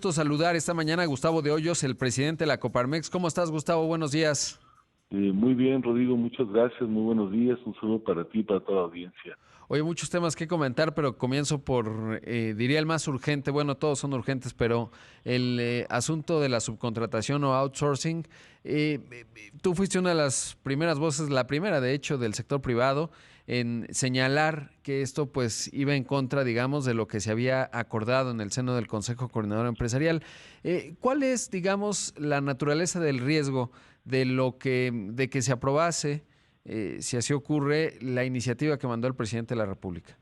gusto saludar esta mañana a Gustavo de Hoyos, el presidente de la Coparmex. ¿Cómo estás, Gustavo? Buenos días. Muy bien, Rodrigo, muchas gracias, muy buenos días, un saludo para ti y para toda la audiencia. Oye, muchos temas que comentar, pero comienzo por, diría el más urgente, bueno, todos son urgentes, pero el asunto de la subcontratación o outsourcing. Tú fuiste una de las primeras voces, la primera de hecho, del sector privado en señalar que esto pues iba en contra, digamos, de lo que se había acordado en el seno del Consejo Coordinador Empresarial. ¿Cuál es, digamos, la naturaleza del riesgo de que se aprobase, si así ocurre, la iniciativa que mandó el presidente de la República?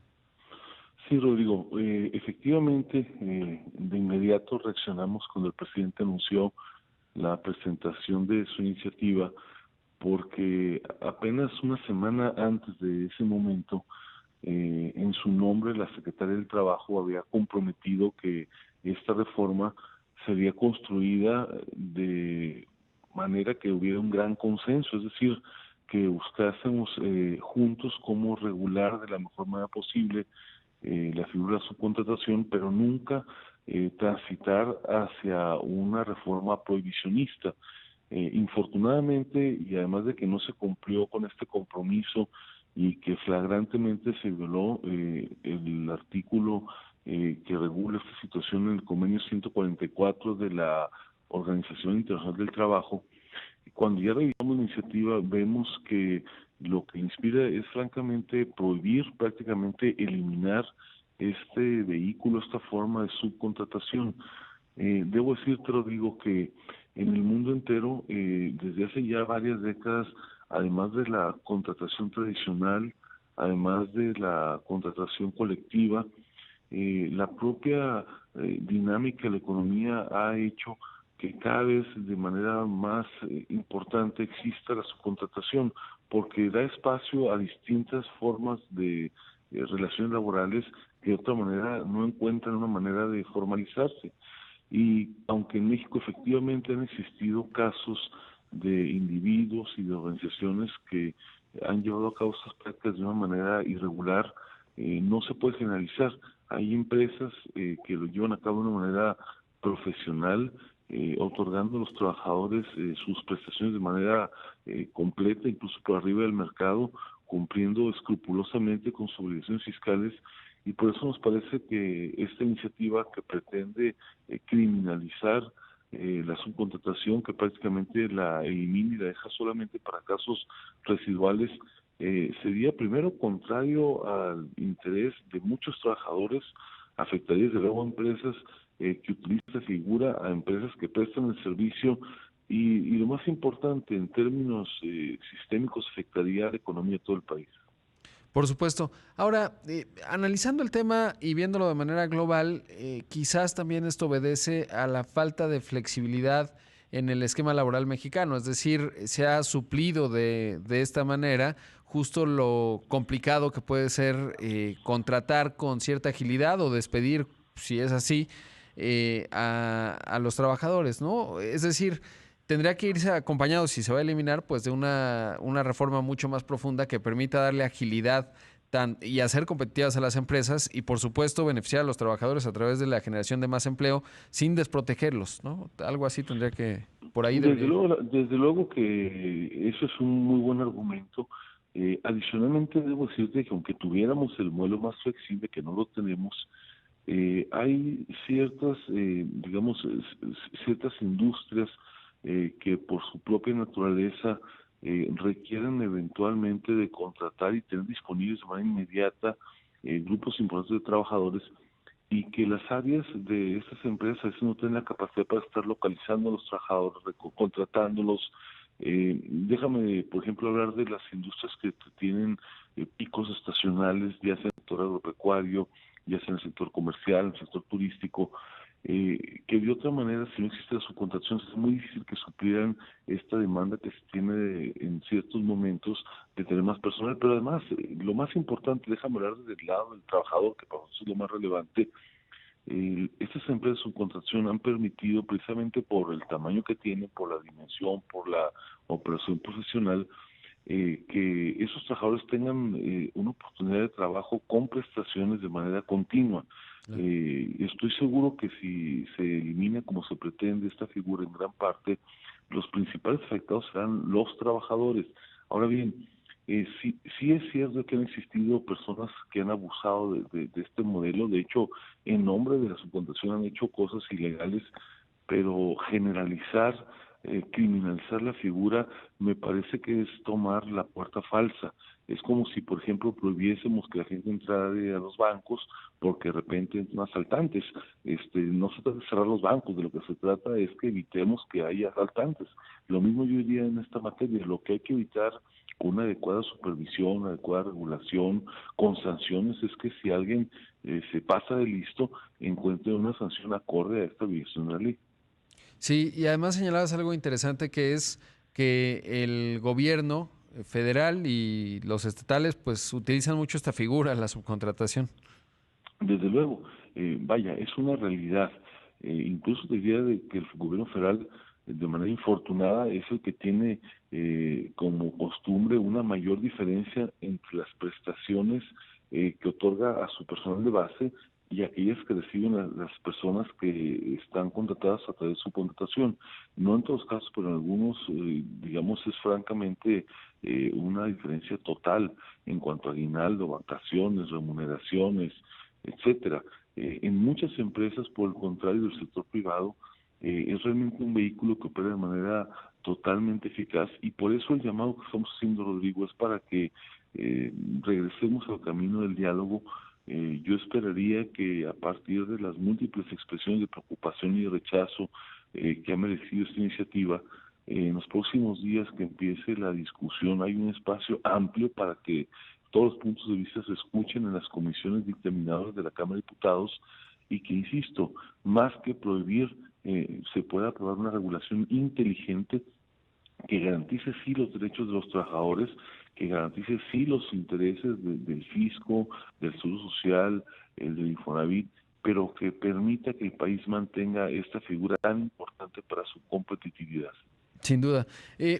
Sí, Rodrigo, efectivamente, de inmediato reaccionamos cuando el presidente anunció la presentación de su iniciativa, porque apenas una semana antes de ese momento, en su nombre, la Secretaría del Trabajo había comprometido que esta reforma sería construida de manera que hubiera un gran consenso, es decir, que buscásemos juntos cómo regular de la mejor manera posible la figura de la subcontratación, pero nunca transitar hacia una reforma prohibicionista. Infortunadamente, y además de que no se cumplió con este compromiso y que flagrantemente se violó el artículo que regula esta situación en el convenio 144 de la Organización Internacional del Trabajo, cuando ya revisamos la iniciativa vemos que lo que inspira es francamente prohibir, prácticamente eliminar este vehículo, esta forma de subcontratación. Debo decirte, Rodrigo, que en el mundo entero, desde hace ya varias décadas, además de la contratación tradicional, además de la contratación colectiva, la propia dinámica de la economía ha hecho que cada vez de manera más importante exista la subcontratación, porque da espacio a distintas formas de relaciones laborales que de otra manera no encuentran una manera de formalizarse. Y aunque en México efectivamente han existido casos de individuos y de organizaciones que han llevado a cabo estas prácticas de una manera irregular, no se puede generalizar. Hay empresas que lo llevan a cabo de una manera profesional, otorgando a los trabajadores sus prestaciones de manera completa, incluso por arriba del mercado, cumpliendo escrupulosamente con sus obligaciones fiscales, y por eso nos parece que esta iniciativa que pretende criminalizar la subcontratación, que prácticamente la elimina y la deja solamente para casos residuales, sería primero contrario al interés de muchos trabajadores, afectaría desde luego a empresas que utilizan esta figura, a empresas que prestan el servicio, y lo más importante, en términos sistémicos, afectaría a la economía de todo el país. Por supuesto. Ahora, analizando el tema y viéndolo de manera global, quizás también esto obedece a la falta de flexibilidad en el esquema laboral mexicano, es decir, se ha suplido de esta manera justo lo complicado que puede ser contratar con cierta agilidad o despedir, si es así, a los trabajadores, ¿no? Es decir, tendría que irse acompañado, si se va a eliminar, pues de una reforma mucho más profunda que permita darle agilidad y hacer competitivas a las empresas y, por supuesto, beneficiar a los trabajadores a través de la generación de más empleo sin desprotegerlos, ¿no? Algo así tendría que, por ahí debería ir. Desde luego que eso es un muy buen argumento. Adicionalmente, debo decirte que aunque tuviéramos el modelo más flexible, que no lo tenemos, hay ciertas, digamos, ciertas industrias que por su propia naturaleza requieren eventualmente de contratar y tener disponibles de manera inmediata grupos importantes de trabajadores, y que las áreas de estas empresas a veces no tienen la capacidad para estar localizando a los trabajadores, contratándolos. Déjame, por ejemplo, hablar de las industrias que tienen picos estacionales, ya sea en el sector agropecuario, ya sea en el sector comercial, en el sector turístico, que de otra manera, si no existe la subcontratación, es muy difícil que suplieran esta demanda que se tiene en ciertos momentos de tener más personal. Pero además, lo más importante, déjame hablar desde el lado del trabajador, que para nosotros es lo más relevante. Estas empresas de subcontratación han permitido, precisamente por el tamaño que tienen, por la dimensión, por la operación profesional, que esos trabajadores tengan una oportunidad de trabajo con prestaciones de manera continua. Claro. Estoy seguro que si se elimina como se pretende esta figura en gran parte, los principales afectados serán los trabajadores. Ahora bien, sí es cierto que han existido personas que han abusado de este modelo. De hecho, en nombre de la subcontratación han hecho cosas ilegales, pero generalizar, criminalizar la figura, me parece que es tomar la puerta falsa. Es como si, por ejemplo, prohibiésemos que la gente entrara a los bancos porque de repente entran asaltantes. No se trata de cerrar los bancos, de lo que se trata es que evitemos que haya asaltantes. Lo mismo yo diría en esta materia, lo que hay que evitar con una adecuada supervisión, una adecuada regulación, con sanciones, es que si alguien se pasa de listo, encuentre una sanción acorde a esta violación de la ley. Sí, y además señalabas algo interesante que es que el gobierno federal y los estatales pues utilizan mucho esta figura, la subcontratación. Desde luego, vaya, es una realidad. Incluso diría de que el gobierno federal, de manera infortunada, es el que tiene como costumbre una mayor diferencia entre las prestaciones que otorga a su personal de base y aquellas que reciben las personas que están contratadas a través de su contratación. No en todos los casos, pero en algunos, digamos, es francamente una diferencia total en cuanto a aguinaldo, vacaciones, remuneraciones, etcétera. En muchas empresas, por el contrario del sector privado, es realmente un vehículo que opera de manera totalmente eficaz y por eso el llamado que estamos haciendo, Rodrigo, es para que regresemos al camino del diálogo. Yo esperaría que a partir de las múltiples expresiones de preocupación y de rechazo que ha merecido esta iniciativa, en los próximos días que empiece la discusión, hay un espacio amplio para que todos los puntos de vista se escuchen en las comisiones dictaminadoras de la Cámara de Diputados y que, insisto, más que prohibir, se pueda aprobar una regulación inteligente que garantice sí los derechos de los trabajadores, que garantice sí los intereses del fisco, del seguro social, el del Infonavit, pero que permita que el país mantenga esta figura tan importante para su competitividad. Sin duda.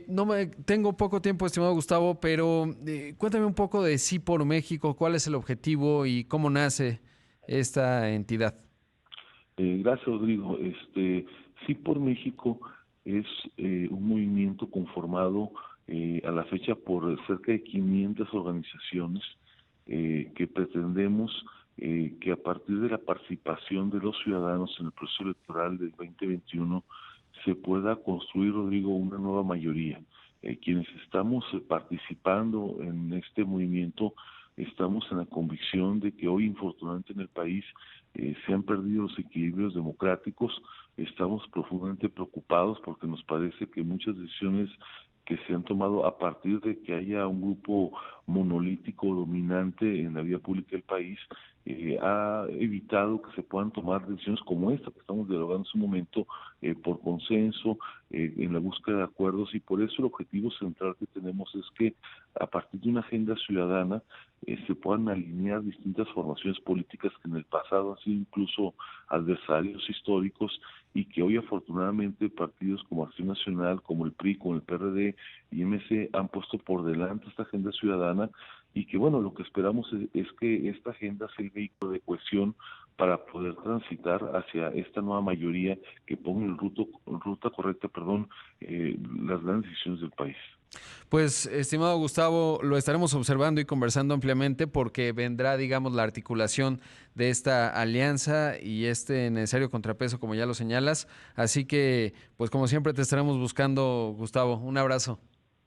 No me tengo poco tiempo, estimado Gustavo, pero cuéntame un poco de Sí por México, cuál es el objetivo y cómo nace esta entidad. Gracias, Rodrigo. Sí por México es un movimiento conformado a la fecha por cerca de 500 organizaciones que pretendemos que a partir de la participación de los ciudadanos en el proceso electoral del 2021 se pueda construir, Rodrigo, una nueva mayoría. Quienes estamos participando en este movimiento estamos en la convicción de que hoy, infortunadamente, en el país se han perdido los equilibrios democráticos. Estamos profundamente preocupados porque nos parece que muchas decisiones que se han tomado a partir de que haya un grupo monolítico dominante en la vida pública del país, ha evitado que se puedan tomar decisiones como esta que estamos dialogando en su momento por consenso, en la búsqueda de acuerdos, y por eso el objetivo central que tenemos es que a partir de una agenda ciudadana se puedan alinear distintas formaciones políticas que en el pasado han sido incluso adversarios históricos y que hoy afortunadamente partidos como Acción Nacional, como el PRI, como el PRD y MC han puesto por delante esta agenda ciudadana y que bueno, lo que esperamos es que esta agenda sea el vehículo de cohesión para poder transitar hacia esta nueva mayoría que ponga en ruta correcta, las grandes decisiones del país. Pues, estimado Gustavo, lo estaremos observando y conversando ampliamente porque vendrá, digamos, la articulación de esta alianza y este necesario contrapeso, como ya lo señalas. Así que, pues como siempre, te estaremos buscando, Gustavo. Un abrazo.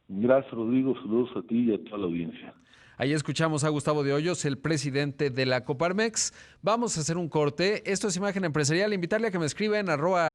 Gracias, Rodrigo. Saludos a ti y a toda la audiencia. Ahí escuchamos a Gustavo de Hoyos, el presidente de la Coparmex. Vamos a hacer un corte. Esto es Imagen Empresarial. Invitarle a que me escriba en @